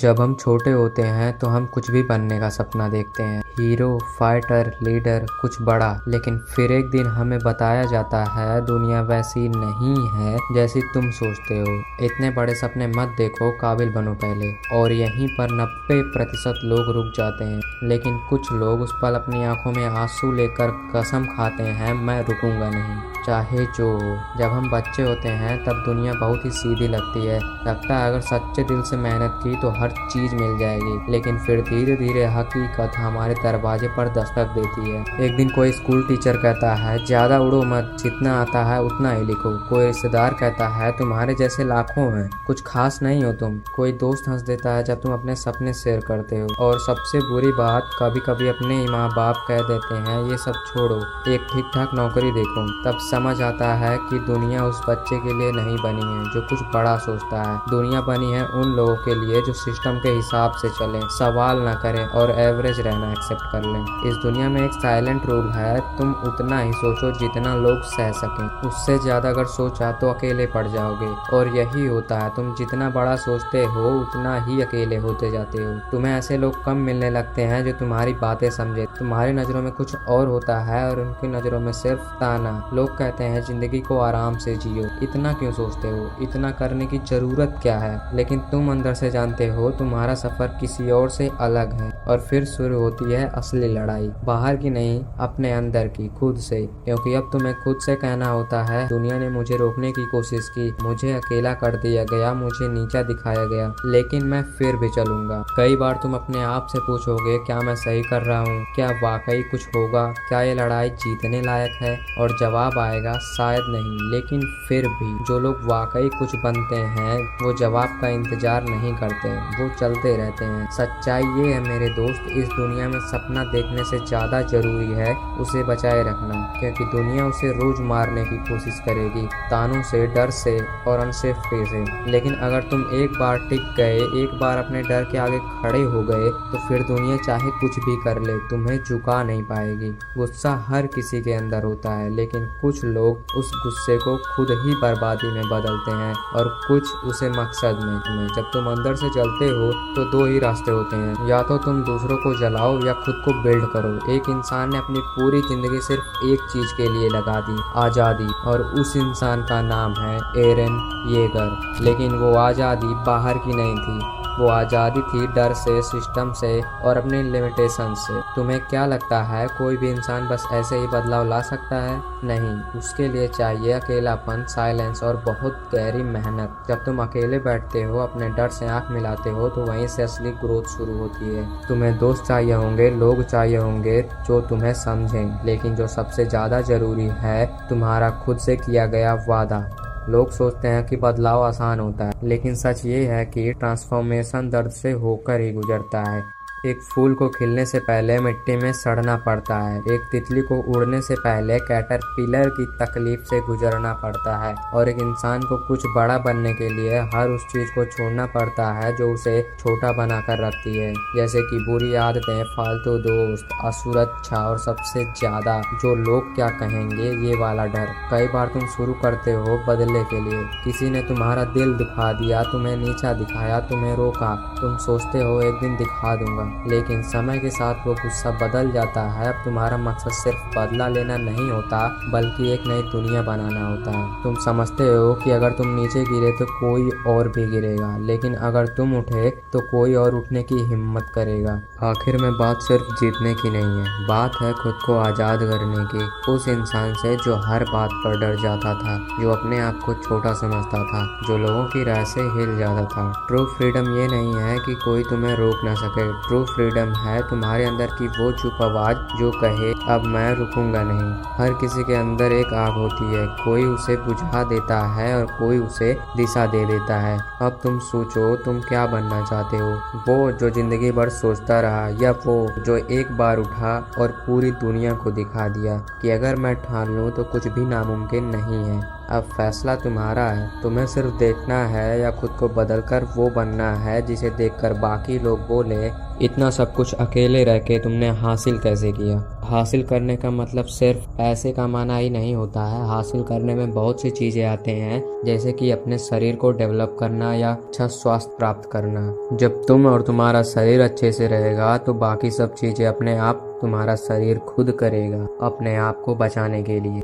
जब हम छोटे होते हैं तो हम कुछ भी बनने का सपना देखते हैं, हीरो, फाइटर, लीडर, कुछ बड़ा। लेकिन फिर एक दिन हमें बताया जाता है दुनिया वैसी नहीं है जैसी तुम सोचते हो। इतने बड़े सपने मत देखो, काबिल बनो पहले। और यहीं पर 90% लोग रुक जाते हैं, लेकिन कुछ लोग उस पल अपनी आंखों में आंसू लेकर कसम खाते हैं, मैं रुकूंगा नहीं, चाहे जो हो। जब हम बच्चे होते हैं तब दुनिया बहुत ही सीधी लगती है, लगता है अगर सच्चे दिल से मेहनत की तो हर चीज मिल जाएगी। लेकिन फिर धीरे धीरे हकीकत हमारे दरवाजे पर दस्तक देती है। एक दिन कोई स्कूल टीचर कहता है ज्यादा उड़ो मत, जितना आता है उतना ही लिखो। कोई रिश्तेदार कहता है तुम्हारे जैसे लाखों हैं, कुछ खास नहीं हो तुम। कोई दोस्त हंस देता है जब तुम अपने सपने शेयर करते हो। और सबसे बुरी बात, कभी कभी अपने ही माँ बाप कह देते हैं ये सब छोड़ो, एक ठीक ठाक नौकरी देखो। तब समझ आता है कि दुनिया उस बच्चे के लिए नहीं बनी है जो कुछ बड़ा सोचता है। दुनिया बनी है उन लोगों के लिए जो सिस्टम के हिसाब से चलें, सवाल न करें और एवरेज रहना एक्सेप्ट कर लें। इस दुनिया में एक साइलेंट रूल है, तुम उतना ही सोचो जितना लोग सह सकें। उससे ज्यादा अगर सोचा तो अकेले पड़ जाओगे। और यही होता है, तुम जितना बड़ा सोचते हो उतना ही अकेले होते जाते हो। तुम्हें ऐसे लोग कम मिलने लगते हैं जो तुम्हारी बातें समझे। तुम्हारी नजरों में कुछ और होता है और उनकी नजरों में सिर्फ ताना। लोग कहते हैं जिंदगी को आराम से जियो, इतना क्यों सोचते हो, इतना करने की जरूरत क्या है। लेकिन तुम अंदर से जानते हो तुम्हारा सफर किसी और से अलग है। और फिर शुरू होती है असली लड़ाई, बाहर की नहीं, अपने अंदर की, खुद से। क्योंकि अब तुम्हें खुद से कहना होता है दुनिया ने मुझे रोकने की कोशिश की, मुझे अकेला कर दिया गया, मुझे नीचा दिखाया गया, लेकिन मैं फिर भी चलूंगा। कई बार तुम अपने आप से पूछोगे क्या मैं सही कर रहा हूँ, क्या वाकई कुछ होगा, क्या ये लड़ाई जीतने लायक है। और जवाब आएगा शायद नहीं। लेकिन फिर भी जो लोग वाकई कुछ बनते हैं वो जवाब का इंतजार नहीं करते, वो चलते रहते हैं। सच्चाई ये है मेरे दोस्त, इस दुनिया में सपना देखने से ज्यादा जरूरी है उसे बचाए रखना। क्योंकि दुनिया उसे रोज मारने की कोशिश करेगी, तानों से, डर से और अनसेफ्टी से। लेकिन अगर तुम एक बार टिक गए, एक बार अपने डर के आगे खड़े हो गए, तो फिर दुनिया चाहे कुछ भी कर ले तुम्हें झुका नहीं पाएगी। गुस्सा हर किसी के अंदर होता है, लेकिन कुछ लोग उस गुस्से को खुद ही बर्बादी में बदलते हैं और कुछ उसे मकसद में। जब तुम अंदर से जलते हो तो दो ही रास्ते होते हैं, या तो तुम दूसरों को जलाओ या खुद को बिल्ड करो। एक इंसान ने अपनी पूरी जिंदगी सिर्फ एक चीज के लिए लगा दी, आजादी। और उस इंसान का नाम है एरन येगर। लेकिन वो आजादी बाहर की नहीं थी, वो आजादी थी डर से, सिस्टम से और अपने लिमिटेशन से। तुम्हें क्या लगता है कोई भी इंसान बस ऐसे ही बदलाव ला सकता है? नहीं, उसके लिए चाहिए अकेलापन, साइलेंस और बहुत गहरी मेहनत। जब तुम अकेले बैठते हो, अपने डर से आंख मिलाते हो, तो वहीं से असली ग्रोथ शुरू होती है। तुम्हें दोस्त चाहिए होंगे, लोग चाहिए होंगे जो तुम्हें समझें, लेकिन जो सबसे ज्यादा जरूरी है तुम्हारा खुद से किया गया वादा। लोग सोचते हैं कि बदलाव आसान होता है, लेकिन सच ये है कि ट्रांसफॉर्मेशन दर्द से होकर ही गुजरता है। एक फूल को खिलने से पहले मिट्टी में सड़ना पड़ता है, एक तितली को उड़ने से पहले कैटरपिलर की तकलीफ से गुजरना पड़ता है। और एक इंसान को कुछ बड़ा बनने के लिए हर उस चीज को छोड़ना पड़ता है जो उसे छोटा बनाकर रखती है, जैसे कि बुरी आदतें, फालतू दोस्त, असुरक्षा और सबसे ज्यादा जो लोग क्या कहेंगे ये वाला डर। कई बार तुम शुरू करते हो बदलने के लिए, किसी ने तुम्हारा दिल दुखा दिया, तुम्हें नीचा दिखाया, तुम्हें रोका। तुम सोचते हो एक दिन दिखा दूंगा, लेकिन समय के साथ वो गुस्सा बदल जाता है। अब तुम्हारा मकसद सिर्फ बदला लेना नहीं होता, बल्कि एक नई दुनिया बनाना होता है। तुम समझते हो कि अगर तुम नीचे गिरे तो कोई और भी गिरेगा, लेकिन अगर तुम उठे तो कोई और उठने की हिम्मत करेगा। आखिर में बात सिर्फ जीतने की नहीं है, बात है खुद को आजाद करने की। उस इंसान से जो हर बात पर डर जाता था, जो अपने आप को छोटा समझता था, जो लोगों की राय से हिल जाता था। ट्रू फ्रीडम ये नहीं है कि कोई तुम्हें रोक ना सके, ट्रू फ्रीडम है तुम्हारे अंदर की वो चुप आवाज जो कहे अब मैं रुकूंगा नहीं। हर किसी के अंदर एक आग होती है, कोई उसे बुझा देता है और कोई उसे दिशा दे देता है। अब तुम सोचो तुम क्या बनना चाहते हो, वो जो जिंदगी भर सोचता रहा, या वो जो एक बार उठा और पूरी दुनिया को दिखा दिया कि अगर मैं ठान लूं तो कुछ भी नामुमकिन नहीं है। अब फैसला तुम्हारा है, तुम्हें सिर्फ देखना है या खुद को बदलकर वो बनना है जिसे देखकर बाकी लोग बोले इतना सब कुछ अकेले रह के तुमने हासिल कैसे किया। हासिल करने का मतलब सिर्फ पैसे कमाना ही नहीं होता है। हासिल करने में बहुत सी चीजें आते हैं, जैसे कि अपने शरीर को डेवलप करना या अच्छा स्वास्थ्य प्राप्त करना। जब तुम और तुम्हारा शरीर अच्छे से रहेगा तो बाकी सब चीजें अपने आप तुम्हारा शरीर खुद करेगा अपने आप को बचाने के लिए।